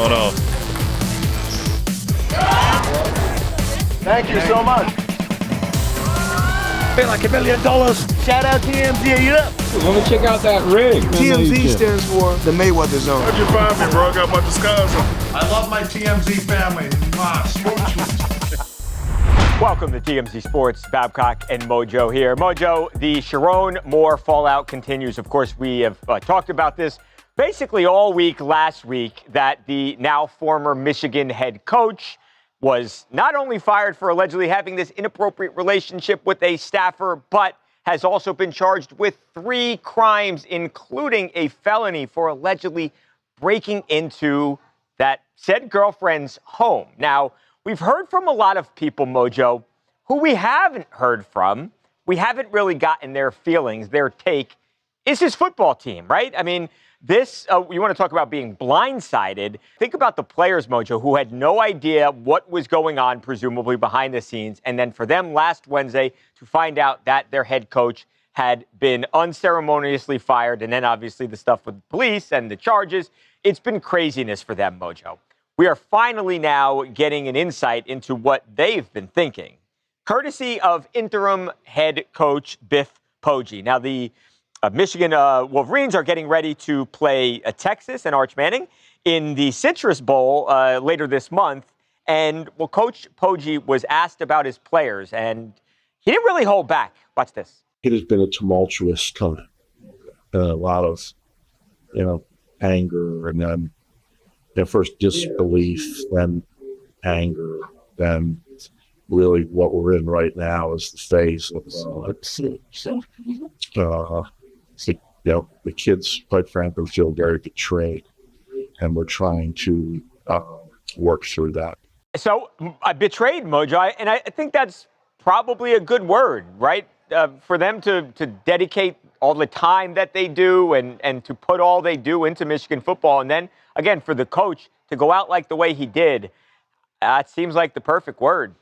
going on? Thank you so much. Pay like $1 million. Shout out TMZ, you up? Let me check out that ring. TMZ stands for the Mayweather Zone. How'd you find me, bro? I got my disguise on. I love my TMZ family. Welcome to TMZ Sports. Babcock and Mojo here. Mojo, the Sherrone Moore fallout continues. Of course, we have talked about this basically all week last week, that the now former Michigan head coach was not only fired for allegedly having this inappropriate relationship with a staffer, but has also been charged with 3 crimes, including a felony for allegedly breaking into that said girlfriend's home. Now, we've heard from a lot of people, Mojo, who we haven't heard from. We haven't really gotten their feelings, their take, is his football team, right? I mean, this, you want to talk about being blindsided. Think about the players, Mojo, who had no idea what was going on, presumably behind the scenes. And then for them last Wednesday to find out that their head coach had been unceremoniously fired. And then obviously the stuff with the police and the charges. It's been craziness for them, Mojo. We are finally now getting an insight into what they've been thinking, courtesy of interim head coach Biff Poggi. Now, the Michigan Wolverines are getting ready to play Texas and Arch Manning in the Citrus Bowl later this month. And, well, Coach Poggi was asked about his players, and he didn't really hold back. Watch this. It has been a tumultuous time. A lot of, anger, and then first disbelief, then anger, then really what we're in right now is the phase of the kids, quite frankly, feel very betrayed, and we're trying to work through that. So I betrayed, Mojo, and I think that's probably a good word, right? For them to dedicate all the time that they do and to put all they do into Michigan football. And then, again, for the coach to go out like the way he did, it seems like the perfect word.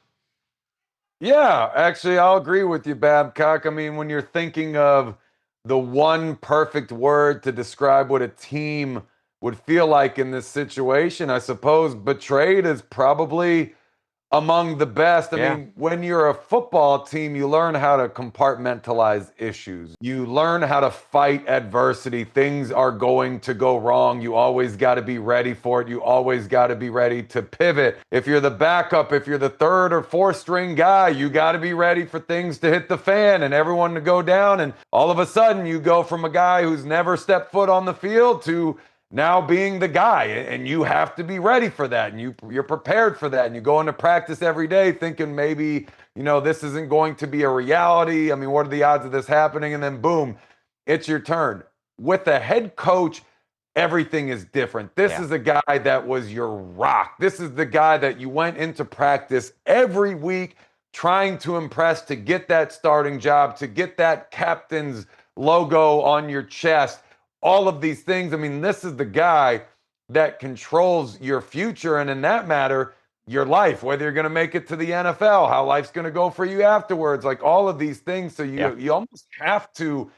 Yeah, actually, I'll agree with you, Babcock. I mean, when you're thinking of the one perfect word to describe what a team would feel like in this situation, I suppose betrayed is probably among the best. I mean, when you're a football team, you learn how to compartmentalize issues. You learn how to fight adversity. Things are going to go wrong. You always got to be ready for it. You always got to be ready to pivot. If you're the backup, if you're the 3rd or 4th string guy, you got to be ready for things to hit the fan and everyone to go down. And all of a sudden, you go from a guy who's never stepped foot on the field to now being the guy, and you have to be ready for that, and you're prepared for that, and you go into practice every day thinking maybe, this isn't going to be a reality. I mean, what are the odds of this happening? And then boom, it's your turn. With a head coach, everything is different. This is a guy that was your rock. This is the guy that you went into practice every week trying to impress, to get that starting job, to get that captain's logo on your chest. All of these things. I mean, this is the guy that controls your future, and in that matter, your life, whether you're going to make it to the NFL, how life's going to go for you afterwards, like all of these things. So you almost have to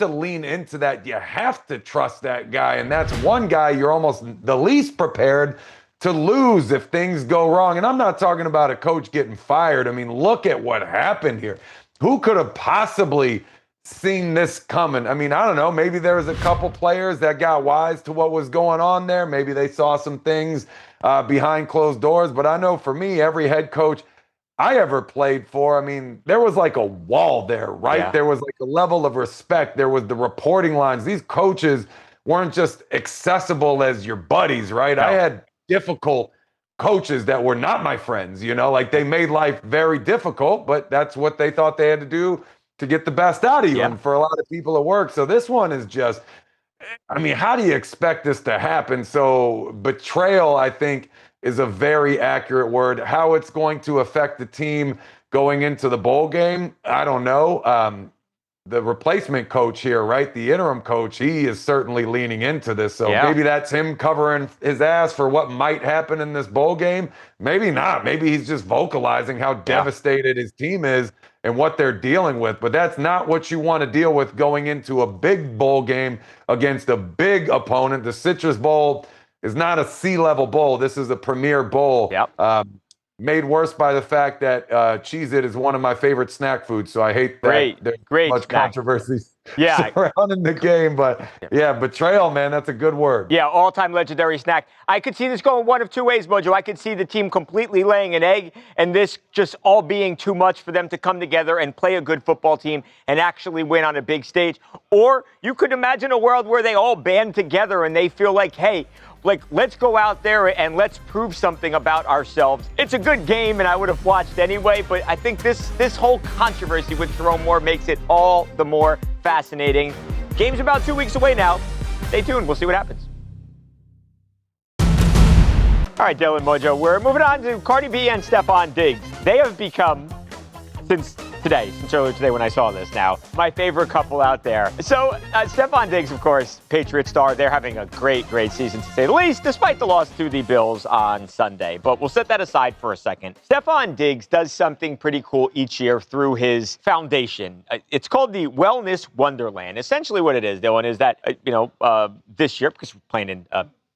lean into that. You have to trust that guy, and that's one guy you're almost the least prepared to lose if things go wrong. And I'm not talking about a coach getting fired. I mean, look at what happened here. Who could have possibly seen this coming? I mean, I don't know. Maybe there was a couple players that got wise to what was going on there. Maybe they saw some things behind closed doors. But I know for me, every head coach I ever played for, I mean, there was like a wall there, right? Yeah. There was like a level of respect. There was the reporting lines. These coaches weren't just accessible as your buddies, right? No. I had difficult coaches that were not my friends, like they made life very difficult, but that's what they thought they had to do to get the best out of you, and for a lot of people at work. So this one is just, I mean, how do you expect this to happen? So betrayal, I think, is a very accurate word. How it's going to affect the team going into the bowl game, I don't know. The replacement coach here, right, the interim coach, he is certainly leaning into this. So maybe that's him covering his ass for what might happen in this bowl game. Maybe not. Maybe he's just vocalizing how devastated his team is and what they're dealing with. But that's not what you want to deal with going into a big bowl game against a big opponent. The Citrus Bowl is not a C-level bowl. This is a premier bowl. Yep. Made worse by the fact that Cheez-It is one of my favorite snack foods, so I hate that there's much snack. controversy Yeah. surrounding the game. But yeah, betrayal, man, that's a good word. Yeah, all-time legendary snack. I could see this going one of two ways, Mojo. I could see the team completely laying an egg and this just all being too much for them to come together and play a good football team and actually win on a big stage. Or you could imagine a world where they all band together and they feel like, hey, let's go out there and let's prove something about ourselves. It's a good game, and I would have watched anyway, but I think this whole controversy with Sherrone Moore makes it all the more fascinating. Game's about 2 weeks away now. Stay tuned. We'll see what happens. All right, Dylan, Mojo, we're moving on to Cardi B and Stefon Diggs. They have become, since earlier today when I saw this now, my favorite couple out there. So Stefon Diggs, of course, Patriot star, they're having a great season to say the least, despite the loss to the Bills on Sunday. But we'll set that aside for a second. Stefon Diggs does something pretty cool each year through his foundation. It's called the Wellness Wonderland. Essentially what it is, Dylan, is that, this year, because we're playing in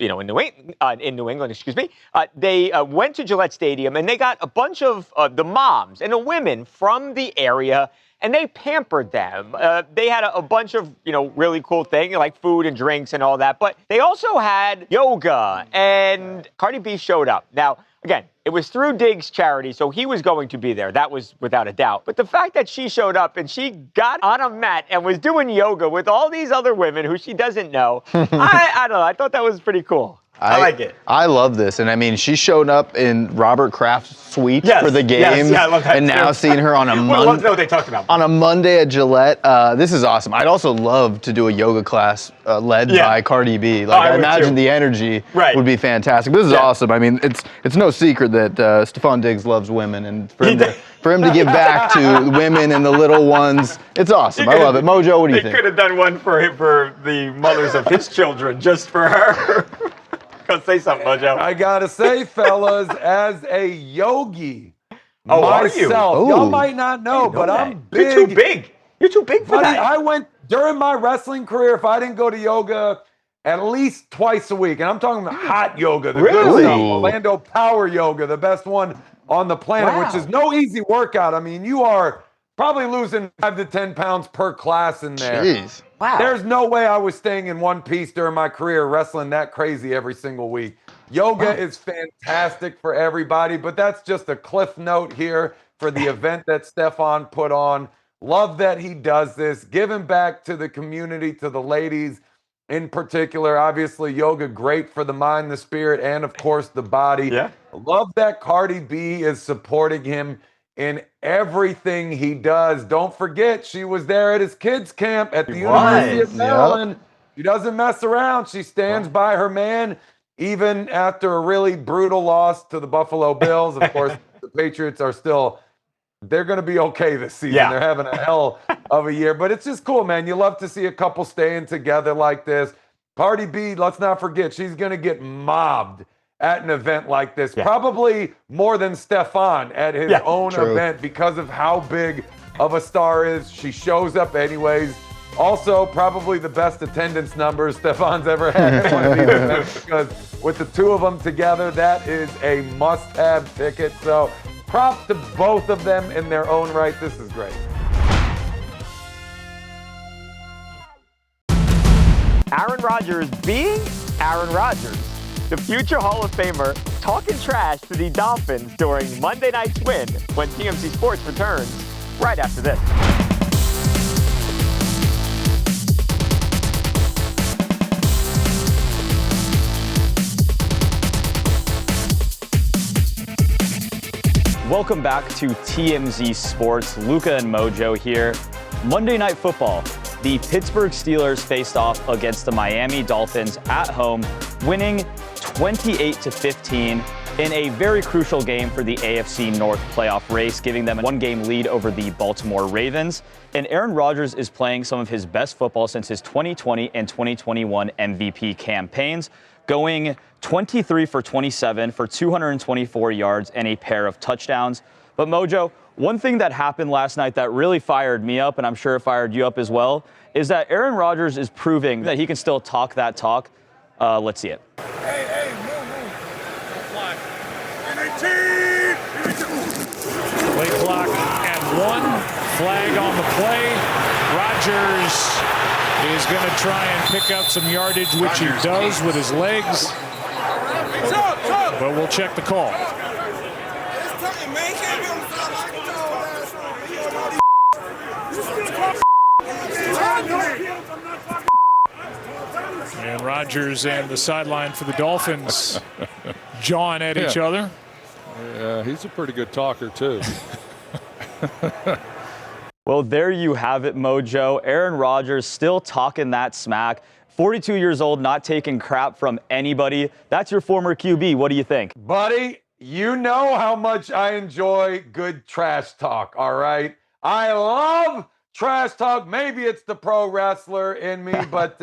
New England, they went to Gillette Stadium and they got a bunch of the moms and the women from the area and they pampered them. They had a bunch of, really cool things like food and drinks and all that, but they also had yoga and Cardi B showed up. Now, again, it was through Diggs' charity, so he was going to be there. That was without a doubt. But the fact that she showed up and she got on a mat and was doing yoga with all these other women who she doesn't know, I don't know. I thought that was pretty cool. I like it. I love this. And I mean, she showed up in Robert Kraft's suite for the game. Yes, yeah, I love that and too. now seeing her on a I'd love to know what they talked about. On a Monday at Gillette. This is awesome. I'd also love to do a yoga class led by Cardi B. I imagine the energy would be fantastic. But this is awesome. I mean, it's no secret that Stefon Diggs loves women, and for him to give back to women and the little ones, it's awesome. I love it. Mojo, what do you think? They could have done one for the mothers of his children just for her. Go say something, Mojo. I gotta say, fellas, as a yogi myself, y'all might not know, but I'm big. You're too big. You're too big for that. I went during my wrestling career. If I didn't go to yoga at least twice a week, and I'm talking about hot yoga, the good stuff, Orlando Power Yoga, the best one on the planet, which is no easy workout. I mean, you are probably losing 5 to 10 pounds per class in there. Jeez. Wow. There's no way I was staying in one piece during my career wrestling that crazy every single week. Yoga is fantastic for everybody, but that's just a cliff note here for the event that Stefon put on. Love that he does this, giving back to the community, to the ladies in particular. Obviously, yoga great for the mind, the spirit, and of course the body. Yeah. Love that Cardi B is supporting him in everything he does. Don't forget, she was there at his kids' camp at the University of Maryland. She doesn't mess around. She stands by her man, even after a really brutal loss to the Buffalo Bills. Of course, the Patriots are still, they're going to be okay this season. Yeah. They're having a hell of a year. But it's just cool, man. You love to see a couple staying together like this. Cardi B, let's not forget, she's going to get mobbed at an event like this. Yeah. Probably more than Stefon at his own event because of how big of a star is. She shows up anyways. Also, probably the best attendance numbers Stefon's ever had at one of these events, because with the two of them together, that is a must-have ticket. So props to both of them in their own right. This is great. Aaron Rodgers being Aaron Rodgers. The future Hall of Famer talking trash to the Dolphins during Monday night's win when TMZ Sports returns right after this. Welcome back to TMZ Sports. Luca and Mojo here. Monday Night Football. The Pittsburgh Steelers faced off against the Miami Dolphins at home, winning 28-15 in a very crucial game for the AFC North playoff race, giving them a one-game lead over the Baltimore Ravens. And Aaron Rodgers is playing some of his best football since his 2020 and 2021 MVP campaigns, going 23 for 27 for 224 yards and a pair of touchdowns. But Mojo, one thing that happened last night that really fired me up, and I'm sure it fired you up as well, is that Aaron Rodgers is proving that he can still talk that talk. Let's see it. Hey, Play clock at 1. Flag on the play. Rodgers is going to try and pick up some yardage, which he does with his legs. But we'll check the call. And Rodgers and the sideline for the Dolphins jawing at each other. Yeah, he's a pretty good talker, too. Well, there you have it, Mojo. Aaron Rodgers still talking that smack. 42 years old, not taking crap from anybody. That's your former QB. What do you think? Buddy, you know how much I enjoy good trash talk, all right? I love trash talk. Maybe it's the pro wrestler in me, but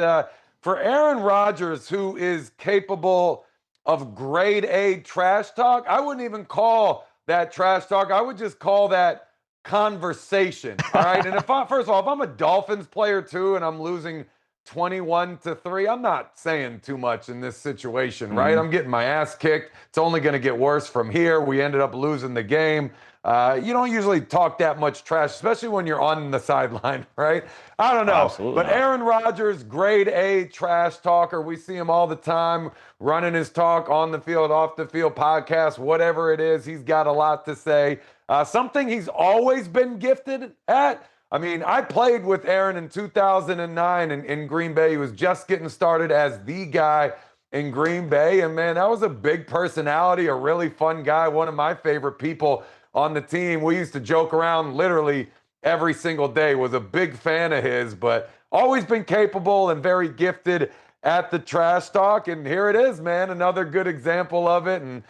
for Aaron Rodgers, who is capable of grade A trash talk, I wouldn't even call that trash talk. I would just call that conversation, all right? And first of all, if I'm a Dolphins player too and I'm losing 21-3, I'm not saying too much in this situation, right? I'm getting my ass kicked. It's only going to get worse from here. We ended up losing the game. You don't usually talk that much trash, especially when you're on the sideline, right? I don't know. Absolutely but not. Aaron Rodgers, grade A trash talker. We see him all the time running his talk on the field, off the field, podcast, whatever it is. He's got a lot to say. Something he's always been gifted at. I mean, I played with Aaron in 2009 in Green Bay. He was just getting started as the guy in Green Bay. And, man, that was a big personality, a really fun guy, one of my favorite people on the team. We used to joke around literally every single day. Was a big fan of his, but always been capable and very gifted at the trash talk. And here it is, man, another good example of it. And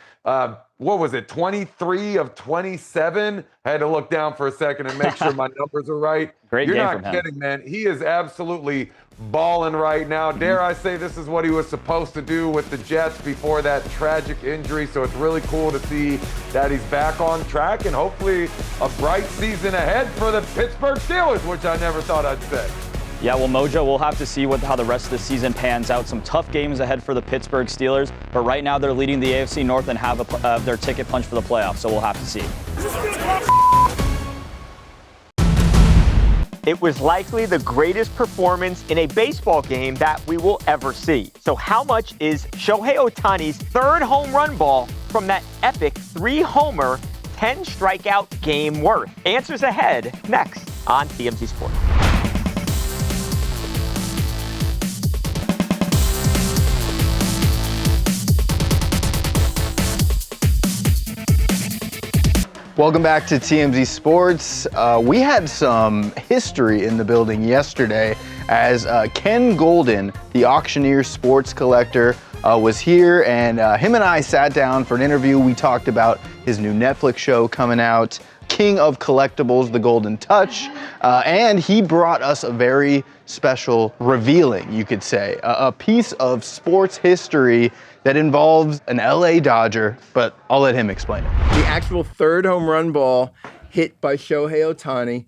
what was it, 23 of 27? I had to look down for a second and make sure my numbers are right. Great You're game not from him. kidding, man. He is absolutely balling right now. Dare I say this is what he was supposed to do with the Jets before that tragic injury. So it's really cool to see that he's back on track and hopefully a bright season ahead for the Pittsburgh Steelers, which I never thought I'd say. Yeah, well, Mojo, we'll have to see how the rest of the season pans out. Some tough games ahead for the Pittsburgh Steelers, but right now they're leading the AFC North and have their ticket punched for the playoffs, so we'll have to see. It was likely the greatest performance in a baseball game that we will ever see. So how much is Shohei Ohtani's third home run ball from that epic 3-homer, 10-strikeout game worth? Answers ahead next on TMZ Sports. Welcome back to TMZ Sports. We had some history in the building yesterday as Ken Golden, the auctioneer sports collector, was here, and him and I sat down for an interview. We talked about his new Netflix show coming out, King of Collectibles, The Golden Touch, and he brought us a very special revealing, you could say, a piece of sports history that involves an LA Dodger, but I'll let him explain it. The actual third home run ball hit by Shohei Ohtani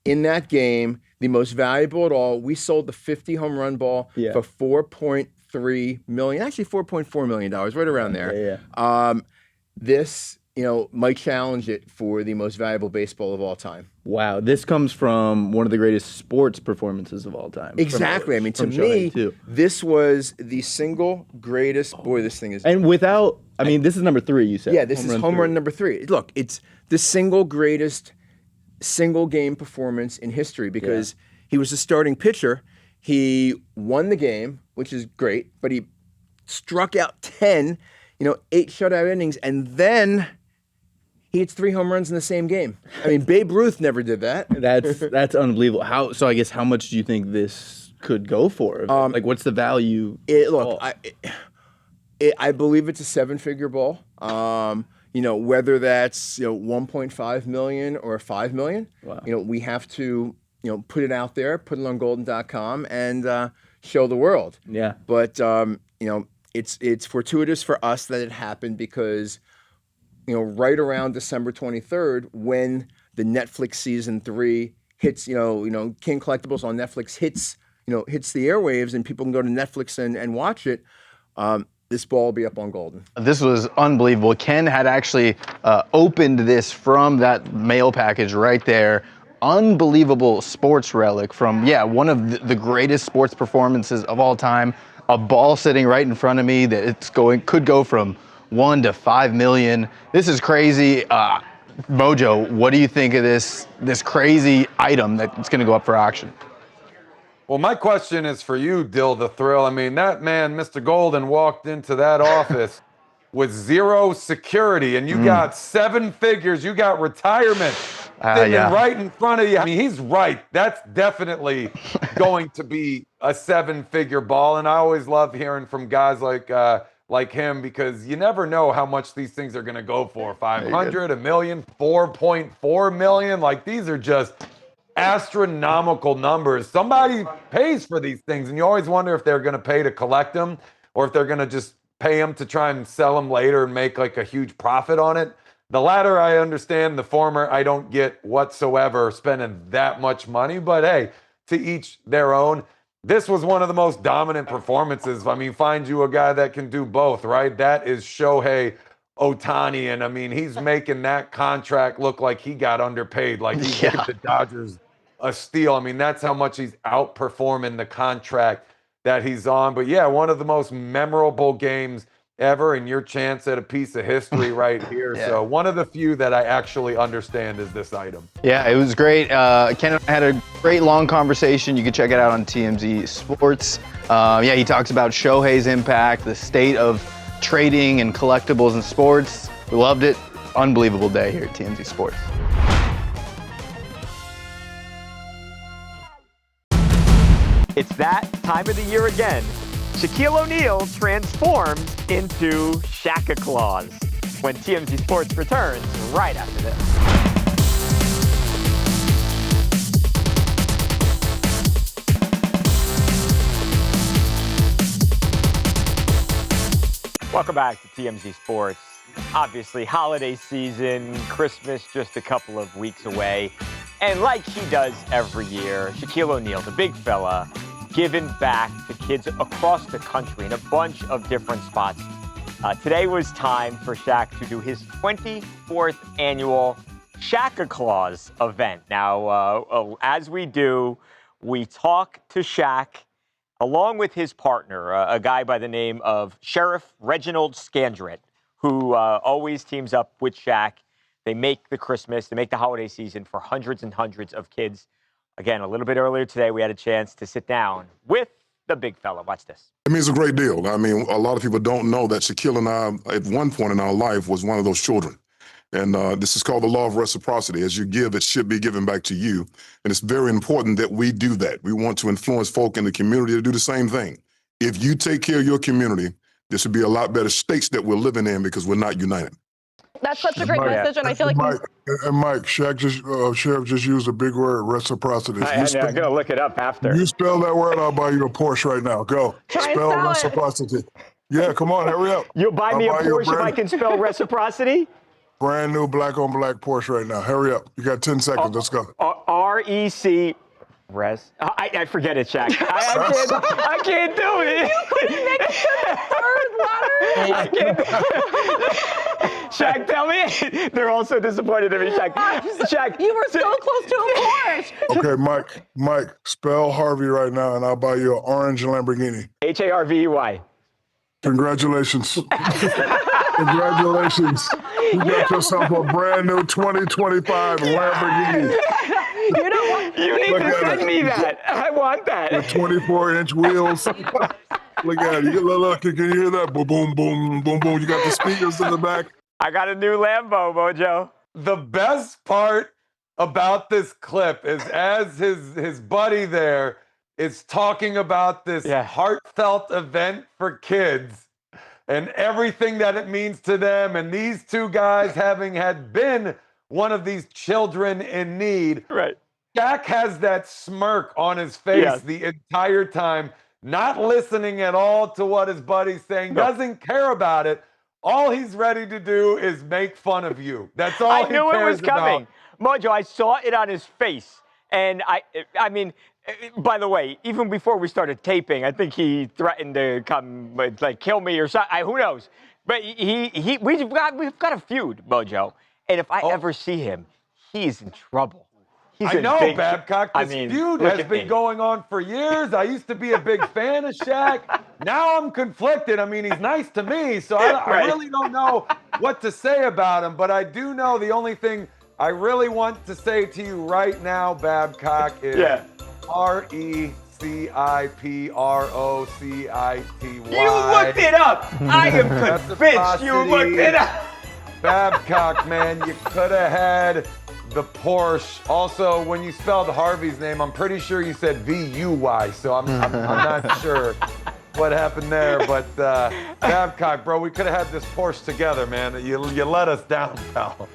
in that game, the most valuable at all. We sold the 50 home run ball for $4.3 million, actually $4.4 million, right around there. This, might challenge it for the most valuable baseball of all time. Wow, this comes from one of the greatest sports performances of all time. Exactly. I mean, to me, this was the single greatest. Boy, this thing is. And without, this is number 3, you said. Yeah, this is home run number 3. Look, it's the single greatest single game performance in history because he was the starting pitcher. He won the game, which is great, but he struck out 10, 8 shutout innings, and then he hits 3 home runs in the same game. I mean, Babe Ruth never did that. That's unbelievable. So I guess how much do you think this could go for? What's the value? I believe it's a 7-figure ball. Whether that's 1.5 million or 5 million. Wow. We have to put it out there, put it on golden.com, and show the world. Yeah. But it's fortuitous for us that it happened because right around December 23rd, when the Netflix season 3 hits, King Collectibles on Netflix hits the airwaves and people can go to Netflix and watch it. this ball will be up on Golden. This was unbelievable. Ken had actually opened this from that mail package right there. Unbelievable sports relic from, one of the greatest sports performances of all time. A ball sitting right in front of me that could go from 1 to 5 million. This is crazy. Mojo, what do you think of this crazy item that's going to go up for auction? Well, my question is for you, Dill the Thrill. I mean, that man, Mr. Golden, walked into that office with zero security, and you got 7 figures. You got retirement sitting right in front of you. I mean, he's right. That's definitely going to be a 7-figure ball, and I always love hearing from guys like him, because you never know how much these things are going to go for. 500, a million, 4.4 million. Like, these are just astronomical numbers. Somebody pays for these things, and you always wonder if they're going to pay to collect them or if they're going to just pay them to try and sell them later and make like a huge profit on it. The latter I understand, the former I don't get whatsoever, spending that much money, but hey, to each their own. This was one of the most dominant performances. I mean, find you a guy that can do both, right? That is Shohei Ohtani, and I mean, he's making that contract look like he got underpaid, like he gave the Dodgers a steal. I mean, that's how much he's outperforming the contract that he's on. But yeah, one of the most memorable games ever, and your chance at a piece of history right here. So one of the few that I actually understand is this item. Yeah, it was great. Ken and I had a great long conversation. You can check it out on TMZ Sports. He talks about Shohei's impact, the state of trading and collectibles in sports. We loved it. Unbelievable day here at TMZ Sports. It's that time of the year again. Shaquille O'Neal transformed into Shaq-a-Claus when TMZ Sports returns right after this. Welcome back to TMZ Sports. Obviously, holiday season, Christmas just a couple of weeks away. And like he does every year, Shaquille O'Neal, the big fella, giving back to kids across the country in a bunch of different spots. Today was time for Shaq to do his 24th annual Shaq-a-Claus event. Now, as we do, we talk to Shaq along with his partner, a guy by the name of Sheriff Reginald Scandrett, who always teams up with Shaq. They make the holiday season for hundreds and hundreds of kids. Again, a little bit earlier today, we had a chance to sit down with the big fella. Watch this. It means a great deal. I mean, a lot of people don't know that Shaquille and I, at one point in our life, was one of those children. And this is called the law of reciprocity. As you give, it should be given back to you. And it's very important that we do that. We want to influence folk in the community to do the same thing. If you take care of your community, this would be a lot better states that we're living in because we're not united. That's such a great message, and I feel like Mike, Sheriff just used a big word, reciprocity. I'm going to look it up after. You spell that word, I'll buy you a Porsche right now. Go. Spell reciprocity. Yeah, come on, hurry up. You'll buy me a Porsche if I can spell reciprocity? Brand new black on black Porsche right now. Hurry up. You got 10 seconds. Let's go. R-E-C. Res. I forget it, Shaq. I can't do it. You couldn't make it to the third letter? I can't. Shaq, tell me. They're all so disappointed in me, Shaq. Shaq. You were so close to a Porsche. Okay, Mike, spell Harvey right now, and I'll buy you an orange Lamborghini. H-A-R-V-E-Y. Congratulations. Congratulations. You got yourself a brand new 2025 Lamborghini. You know what? You need to send me that. I want that. With 24-inch wheels. Look at it. Look, can you hear that? Boom, boom, boom, boom, boom. You got the speakers in the back. I got a new Lambo, Mojo. The best part about this clip is as his buddy there is talking about this heartfelt event for kids and everything that it means to them, and these two guys having had been one of these children in need. Right. Shaq has that smirk on his face the entire time, not listening at all to what his buddy's saying, doesn't care about it. All he's ready to do is make fun of you. That's all he cares about. I knew it was coming. Mojo, I saw it on his face. And I mean, by the way, even before we started taping, I think he threatened to come, like, kill me or something. Who knows? But we've got a feud, Mojo. And if I ever see him, he's in trouble. I know, Babcock. This feud has been going on for years. I used to be a big fan of Shaq. Now I'm conflicted. I mean, he's nice to me, so I really don't know what to say about him. But I do know the only thing I really want to say to you right now, Babcock, is RECIPROCITY. You looked it up. I am convinced you looked it up. Babcock, man, you could have had the Porsche. Also, when you spelled Harvey's name, I'm pretty sure you said VUY, so I'm not sure what happened there. But Babcock, bro, we could have had this Porsche together, man. You let us down, pal.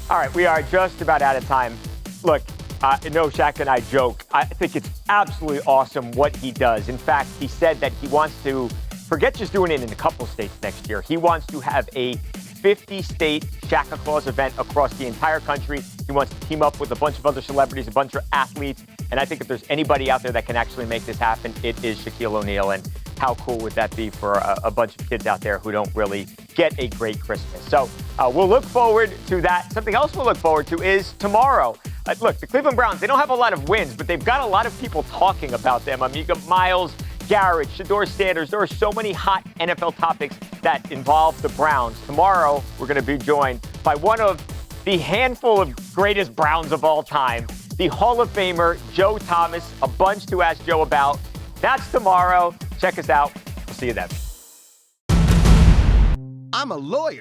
All right, we are just about out of time. Look, no, Shaq and I joke. I think it's absolutely awesome what he does. In fact, he said that he wants to forget just doing it in a couple states next year. He wants to have a 50-state Shaq-a-Claus event across the entire country. He wants to team up with a bunch of other celebrities, a bunch of athletes. And I think if there's anybody out there that can actually make this happen, it is Shaquille O'Neal. And how cool would that be for a bunch of kids out there who don't really get a great Christmas? So we'll look forward to that. Something else we'll look forward to is tomorrow. Look, the Cleveland Browns, they don't have a lot of wins, but they've got a lot of people talking about them. I mean, you got Myles Garrett, Shedeur Sanders. There are so many hot NFL topics that involve the Browns. Tomorrow, we're going to be joined by one of the handful of greatest Browns of all time, the Hall of Famer, Joe Thomas. A bunch to ask Joe about. That's tomorrow. Check us out. We'll see you then. I'm a lawyer.